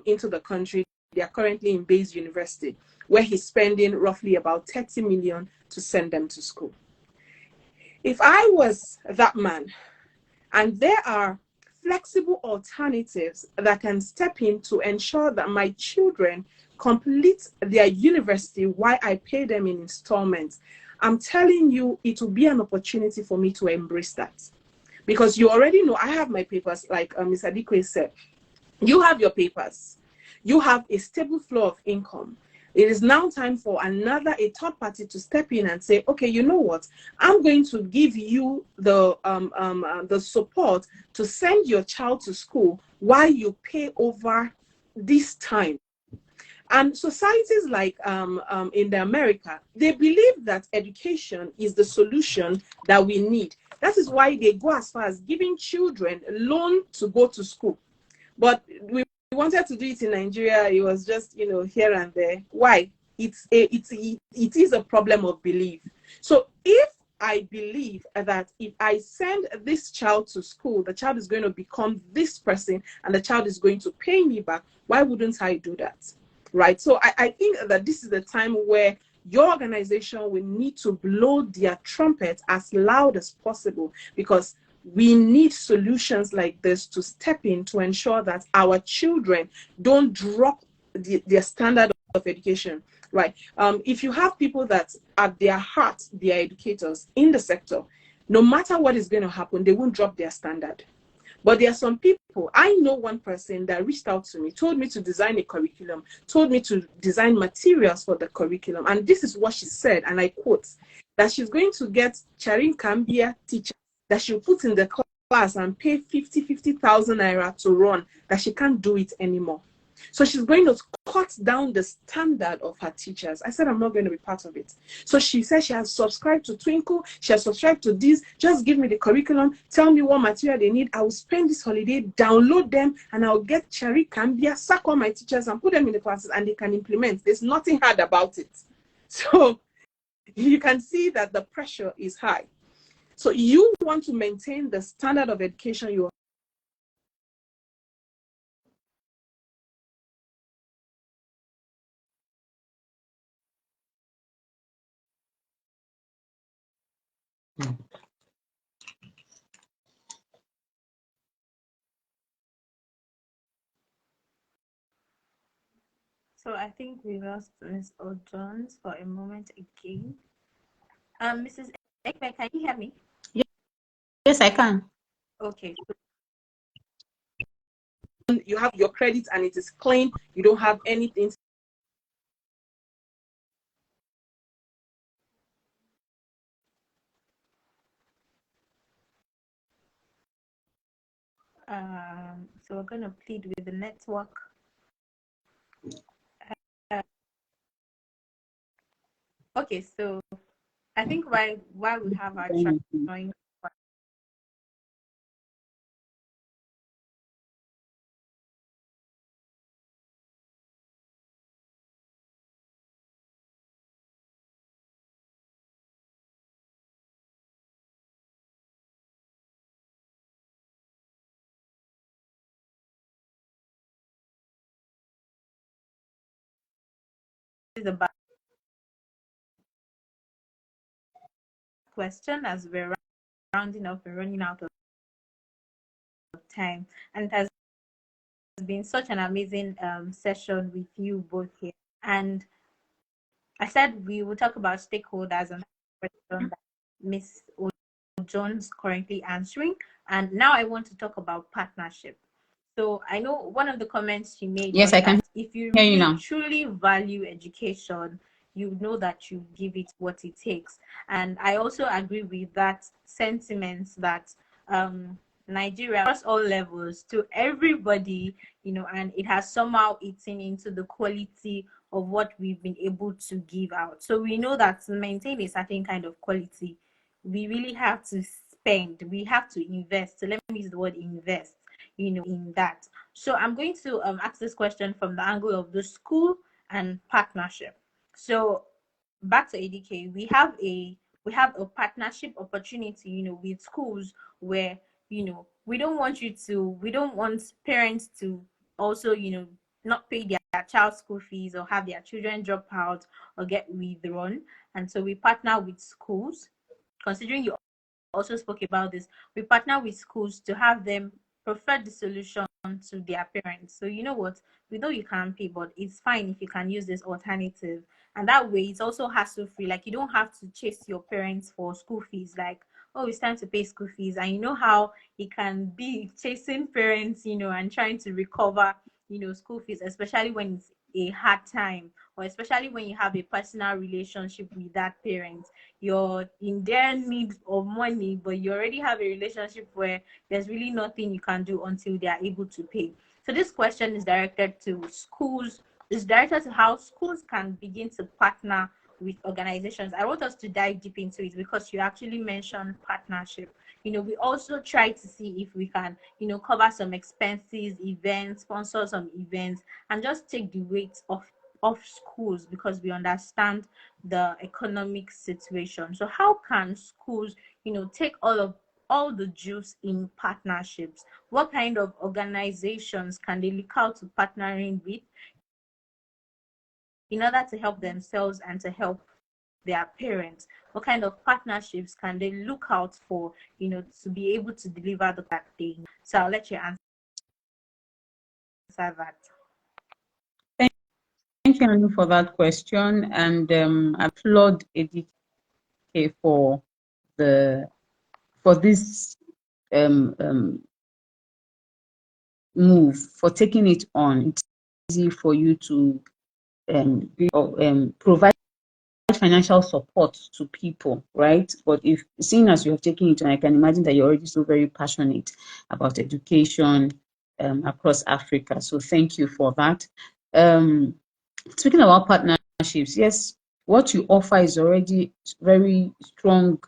into the country. They are currently in Bayes University, where he's spending roughly about 30 million to send them to school. If I was that man, and there are flexible alternatives that can step in to ensure that my children complete their university while I pay them in installments, I'm telling you, it will be an opportunity for me to embrace that. Because you already know I have my papers, like Ms. Edike said. You have your papers. You have a stable flow of income. It is now time for a third party to step in and say, okay, you know what? I'm going to give you the support to send your child to school while you pay over this time. And societies like in America, they believe that education is the solution that we need. That is why they go as far as giving children a loan to go to school. But we wanted to do it in Nigeria. It was just, here and there. Why? It is a problem of belief. So if I believe that if I send this child to school, the child is going to become this person and the child is going to pay me back, why wouldn't I do that? Right? So I think that this is the time where your organization will need to blow their trumpet as loud as possible, because we need solutions like this to step in to ensure that our children don't drop their standard of education, right? If you have people that at their heart, they are educators in the sector, no matter what is going to happen, they won't drop their standard. But there are some people, I know one person that reached out to me, told me to design a curriculum, told me to design materials for the curriculum. And this is what she said, and I quote, that she's going to get Charin Kambia teachers that she'll put in the class and pay 50,000 naira to run, that she can't do it anymore. So she's going to cut down the standard of her teachers. I said, I'm not going to be part of it. So she said she has subscribed to Twinkle. She has subscribed to this. Just give me the curriculum. Tell me what material they need. I will spend this holiday, download them, and I'll get Cherry Cambia, sack all my teachers and put them in the classes, and they can implement. There's nothing hard about it. So you can see that the pressure is high. So you want to maintain the standard of education you So I think we lost Ms. O'Jones for a moment again. Mrs. Ekpe, can you hear me? Yes, I can. Okay. you have your credit and it is clean, you don't have anything. So we're going to plead with the network. Okay, so I think why we have our track going. Is about question as we're rounding up and running out of time, and it has been such an amazing session with you both here. And I said we will talk about stakeholders and question that Ms. Jones currently answering, and now I want to talk about partnership. So I know one of the comments she made Yes, was I can that if you hear you really now. truly value education, you know that you give it what it takes. And I also agree with that sentiment that Nigeria across all levels to everybody, you know, and it has somehow eaten into the quality of what we've been able to give out. So we know that to maintain a certain kind of quality, we really have to spend, we have to invest. So let me use the word invest, you know, in that. So I'm going to ask this question from the angle of the school and partnership. So back to Edike, we have a partnership opportunity, you know, with schools where, you know, we don't want parents to also, you know, not pay their child school fees or have their children drop out or get withdrawn. And so we partner with schools, considering you also spoke about this. We partner with schools to have them prefer the solution to their parents. So you know what? We know you can't pay, but it's fine if you can use this alternative. And that way it's also hassle free. Like you don't have to chase your parents for school fees. Like, oh, it's time to pay school fees. And you know how it can be chasing parents, you know, and trying to recover, you know, school fees, especially when it's a hard time, or especially when you have a personal relationship with that parent. You're in their need of money, but you already have a relationship where there's really nothing you can do until they are able to pay. So this question is directed to schools. It's directed to how schools can begin to partner with organizations. I want us to dive deep into it because you actually mentioned partnership. You know, we also try to see if we can, you know, cover some expenses, events, sponsor some events, and just take the weight off schools because we understand the economic situation. So how can schools, you know, take all the juice in partnerships? What kind of organizations can they look out to partnering with in order to help themselves and to help their parents? What kind of partnerships can they look out for, you know, to be able to deliver the that thing? So I'll let you answer that. Thank you, Anu, for that question. And I applaud Edike for this move, for taking it on. It's easy for you to provide financial support to people, right? But if seeing as you have taken it on, I can imagine that you're already so very passionate about education across Africa. So thank you for that. Speaking about partnerships, yes, what you offer is already very strong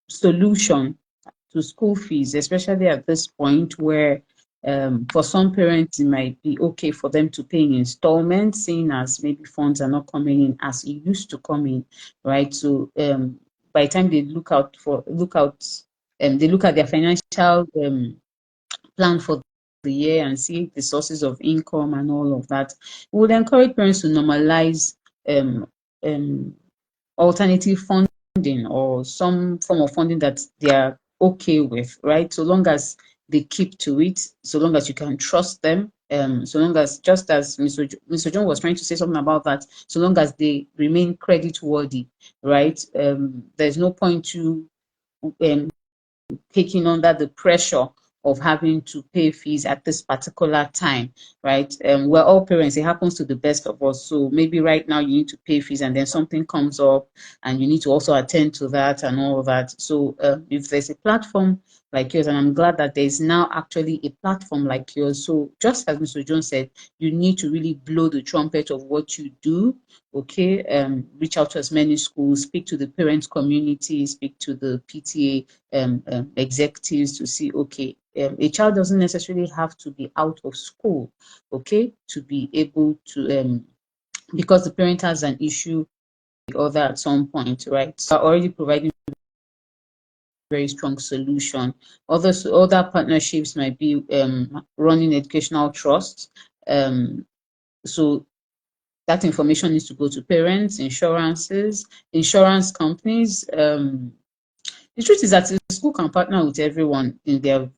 solution to school fees, especially at this point where for some parents it might be okay for them to pay in installments, seeing as maybe funds are not coming in as it used to come in, right? So by the time they look at their financial plan for the year and see the sources of income and all of that, we would encourage parents to normalize um, um, alternative funding or some form of funding that they are okay with, right? So long as they keep to it, so long as you can trust them, so long as, just as Mr. John was trying to say something about that, so long as they remain credit worthy, right? There's no point to taking under the pressure of having to pay fees at this particular time, right? We're all parents, it happens to the best of us. So maybe right now you need to pay fees and then something comes up and you need to also attend to that and all of that. So if there's a platform like yours, and I'm glad that there's now actually a platform like yours. So just as Mr. Jones said, you need to really blow the trumpet of what you do, okay? Reach out to as many schools, speak to the parents community, speak to the PTA executives to see, okay, a child doesn't necessarily have to be out of school, okay, to be able to, because the parent has an issue or the other at some point, right? So already providing very strong solution. Other partnerships might be running educational trusts. So that information needs to go to parents, insurance companies. The truth is that the school can partner with everyone in their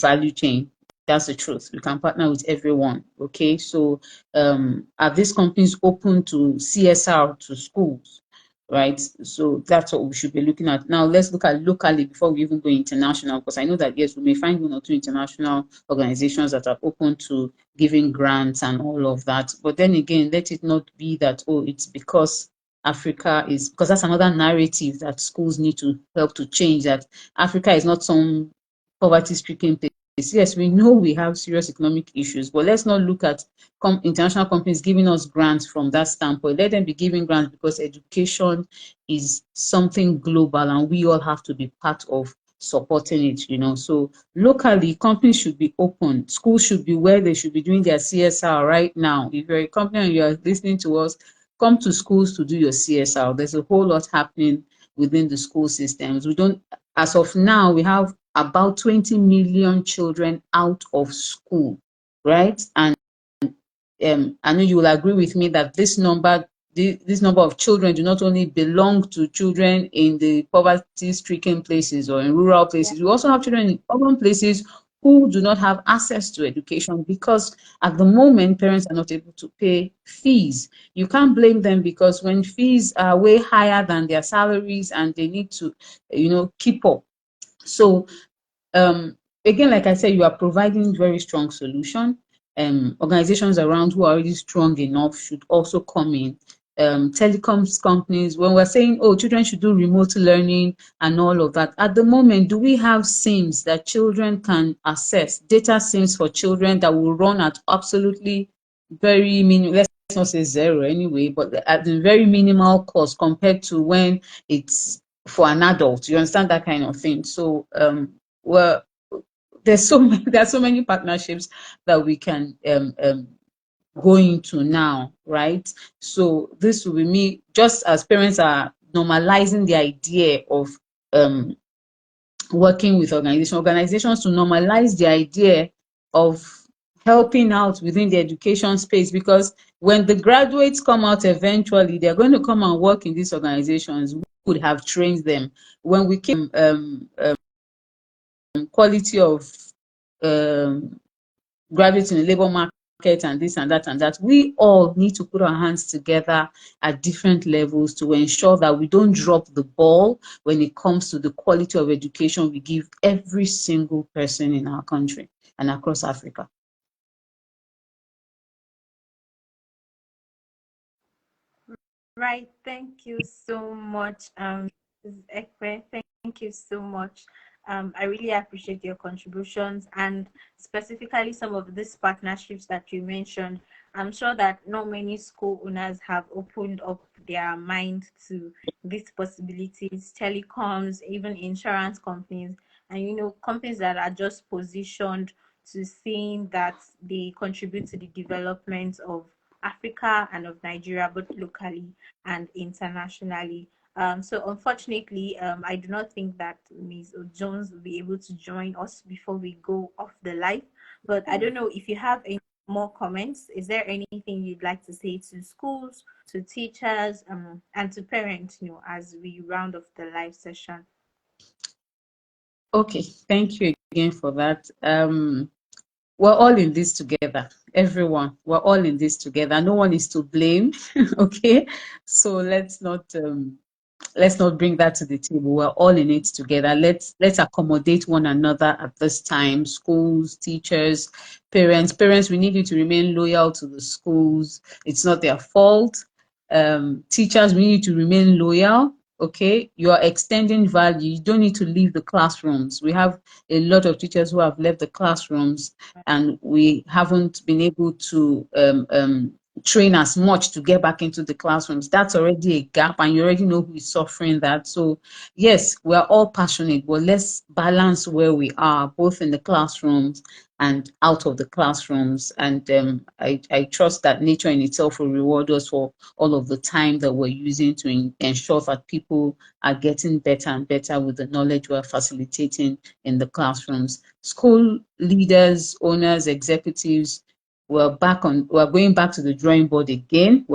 value chain. That's the truth. We can partner with everyone. Okay. So are these companies open to CSR to schools? Right. So that's what we should be looking at. Now let's look at locally before we even go international, because I know that yes, we may find one or two international organizations that are open to giving grants and all of that. But then again, let it not be that, oh, it's because Africa is, because that's another narrative that schools need to help to change, that Africa is not some poverty-stricken place. Yes, we know we have serious economic issues, but let's not look at international companies giving us grants from that standpoint. Let them be giving grants because education is something global and we all have to be part of supporting it, you know. So locally, companies should be open. Schools should be where they should be doing their CSR right now. If you're a company and you're listening to us, come to schools to do your CSR. There's a whole lot happening within the school systems. We don't, as of now, we have about 20 million children out of school, right? And I know you will agree with me that this number of children do not only belong to children in the poverty-stricken places or in rural places. We also have children in urban places who do not have access to education because at the moment parents are not able to pay fees. You can't blame them because when fees are way higher than their salaries and they need to, keep up. So again, like I said, you are providing very strong solution. Organizations around who are already strong enough should also come in. Telecoms companies, when we're saying, oh, children should do remote learning and all of that, at the moment, do we have SIMs that children can access, data SIMs for children that will run at absolutely very minimal, let's not say zero anyway, but at the very minimal cost compared to when it's for an adult? You understand that kind of thing? So well, there are so many partnerships that we can go into now, right? So this will be me, just as parents are normalizing the idea of working with organizations to normalize the idea of helping out within the education space, because when the graduates come out eventually, they're going to come and work in these organizations. We could have trained them. When we keep quality of graduates in the labor market and this and that and that, we all need to put our hands together at different levels to ensure that we don't drop the ball when it comes to the quality of education we give every single person in our country. and across Africa. Right. Thank you so much, Ms. Ekwe. Thank you so much. I really appreciate your contributions and specifically some of these partnerships that you mentioned. I'm sure that not many school owners have opened up their mind to these possibilities, telecoms, even insurance companies, and companies that are just positioned to seeing that they contribute to the development of Africa and of Nigeria, both locally and internationally. So unfortunately, I do not think that Ms. Jones will be able to join us before we go off the live. But I don't know if you have any more comments. Is there anything you'd like to say to schools, to teachers, and to parents, as we round off the live session? Okay, thank you again for that. We're all in this together, everyone. We're all in this together. No one is to blame. Okay, so let's not bring that to the table. We're all in it together. Let's accommodate one another at this time. Schools, teachers, parents. Parents, we need you to remain loyal to the schools. It's not their fault. Teachers, we need to remain loyal. Okay, you are extending value. You don't need to leave the classrooms. We have a lot of teachers who have left the classrooms, and we haven't been able to train as much to get back into the classrooms. That's already a gap, and you already know who is suffering that. So yes, we are all passionate, but let's balance where we are, both in the classrooms and out of the classrooms. And I trust that nature in itself will reward us for all of the time that we're using to ensure that people are getting better and better with the knowledge we're facilitating in the classrooms. School leaders, owners, executives, we're going back to the drawing board again.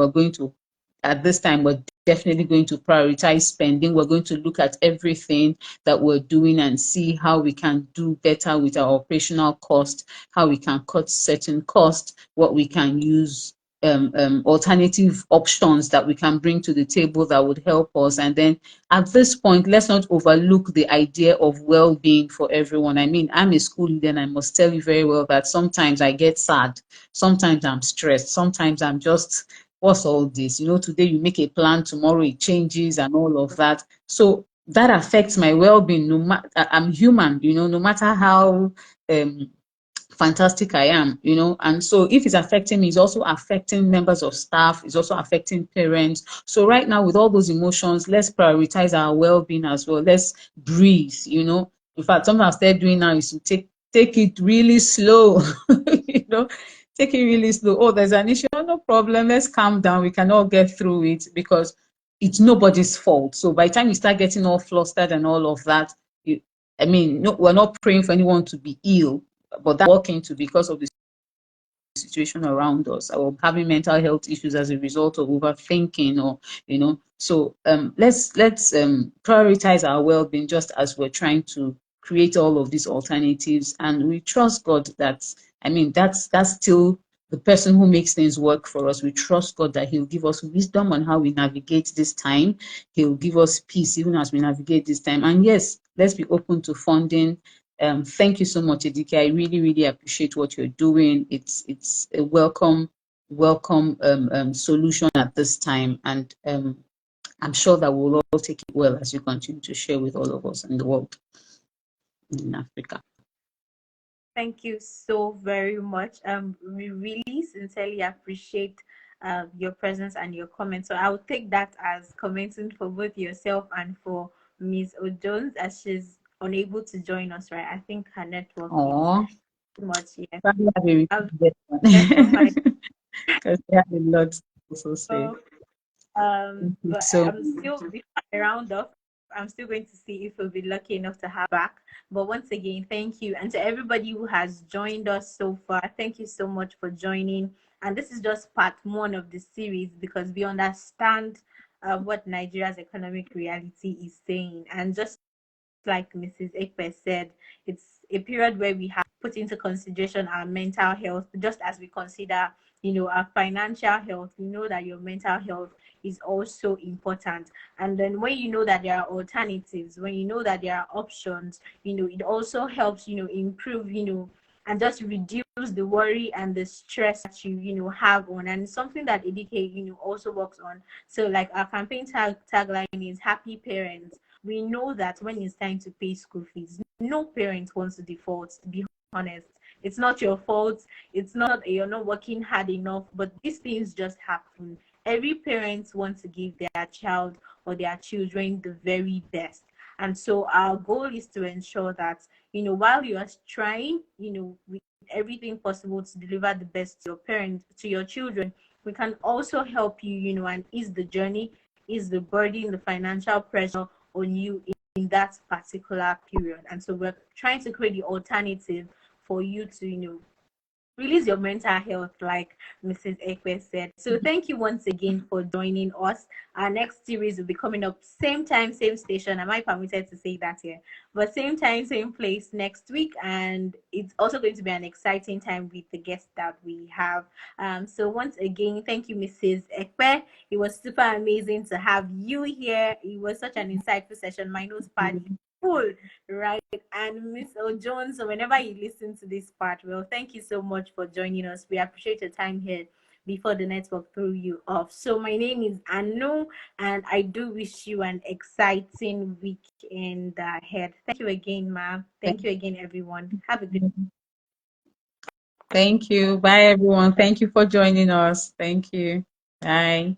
At this time, we're definitely going to prioritize spending. We're going to look at everything that we're doing and see how we can do better with our operational cost, how we can cut certain costs, what we can use, alternative options that we can bring to the table that would help us. And then at this point, let's not overlook the idea of well-being for everyone. I mean, I'm a school leader and I must tell you very well that sometimes I get sad, sometimes I'm stressed, sometimes I'm just, what's all this? Today you make a plan, tomorrow it changes and all of that. So that affects my well-being. I'm human, no matter how fantastic I am, and so if it's affecting me, it's also affecting members of staff, it's also affecting parents. So right now, with all those emotions, let's prioritize our well-being as well. Let's breathe. In fact, something I've started doing now is to take it really slow. you know take it really slow. Oh, there's an issue. Oh, no problem, let's calm down, we can all get through it, because it's nobody's fault. So by the time you start getting all flustered and all of that, I mean, no, we're not praying for anyone to be ill, but that's working to because of the situation around us, or having mental health issues as a result of overthinking, or so let's prioritize our well-being, just as we're trying to create all of these alternatives. And we trust God that, I mean, that's still the person who makes things work for us. We trust God that He'll give us wisdom on how we navigate this time. He'll give us peace even as we navigate this time. And yes, let's be open to funding. Thank you so much, Edike. I really, really appreciate what you're doing. It's a welcome solution at this time, and I'm sure that we'll all take it well as you continue to share with all of us in the world, in Africa. Thank you so very much. We really sincerely appreciate your presence and your comments. So I will take that as commenting for both yourself and for Ms. O'Jones, as she's unable to join us, right? I think her network is Oh, too much. Yes. probably have a I'll repeat get from her. one because they have a lot to also say. So, Thank you but so I'm still, before I round off, I'm still going to see if we'll be lucky enough to have back. But once again, thank you. And to everybody who has joined us so far, thank you so much for joining. And this is just part one of the series, because we understand what Nigeria's economic reality is saying. And just like Mrs. Ekpe said, it's a period where we have put into consideration our mental health, just as we consider, our financial health. We know that your mental health is also important. And then when you know that there are alternatives, when you know that there are options, it also helps, improve, and just reduce the worry and the stress that you have on. And something that Edike also works on. So like our campaign tagline is happy parents. We know that when it's time to pay school fees, no parent wants to default, to be honest. It's not your fault. It's not you're not working hard enough, but these things just happen. Every parent wants to give their child or their children the very best. And so our goal is to ensure that, while you are trying, with everything possible to deliver the best to your parents, to your children, we can also help you, and ease the journey, ease the burden, the financial pressure on you in that particular period. And so we're trying to create the alternative for you to, release your mental health, like Mrs. Ekwe said. So thank you once again for joining us. Our next series will be coming up same time, same station. Am I permitted to say that here? But same time, same place next week. And it's also going to be an exciting time with the guests that we have. So once again, thank you, Mrs. Ekwe. It was super amazing to have you here. It was such an insightful session. My notes pad is full, right? And Miss O'Jones, so whenever you listen to this part, well, thank you so much for joining us. We appreciate your time here before the network threw you off. So my name is Anu, and I do wish you an exciting weekend ahead. Thank you again, ma'am. Thank you again, everyone. Have a good day. Thank you. Bye, everyone. Thank you for joining us. Thank you. Bye.